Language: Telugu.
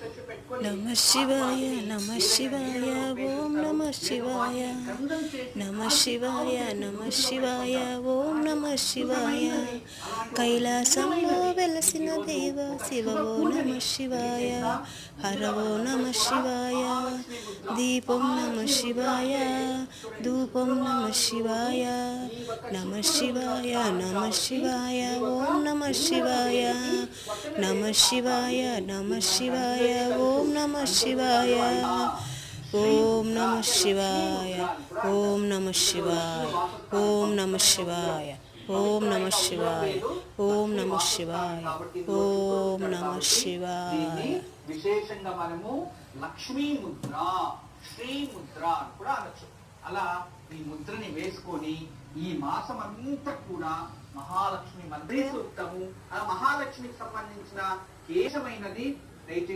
నమః శివాయ నమః శివాయ ఓం నమః శివాయ నమః శివాయ నమః శివాయ ఓం నమః శివాయ కైలాసంలో వెలసిన దేవ శివవో నమః శివాయ హరవో నమః శివాయ దీపం నమః శివాయ ధూపం నమః శివాయ నమః శివాయ నమః శివాయ ఓం నమః శివాయ నమః శివాయ నమః శివాయ ఓం నమః శివాయ ఓం నమః శివాయ ఓం నమః శివాయ ఓం నమః శివాయ ఓం నమః శివాయ ఓం నమః శివాయ ఓం నమః శివాయ. విశేషంగా మనము లక్ష్మీ ముద్ర, శ్రీ ముద్ర అని కూడా అనొచ్చు. అలా ఈ ముద్రని వేసుకొని ఈ మాసం అంతా కూడా మహాలక్ష్మి మంత్రి సూక్తము, ఆ మహాలక్ష్మికి సంబంధించిన కేశమైనది దయచేసి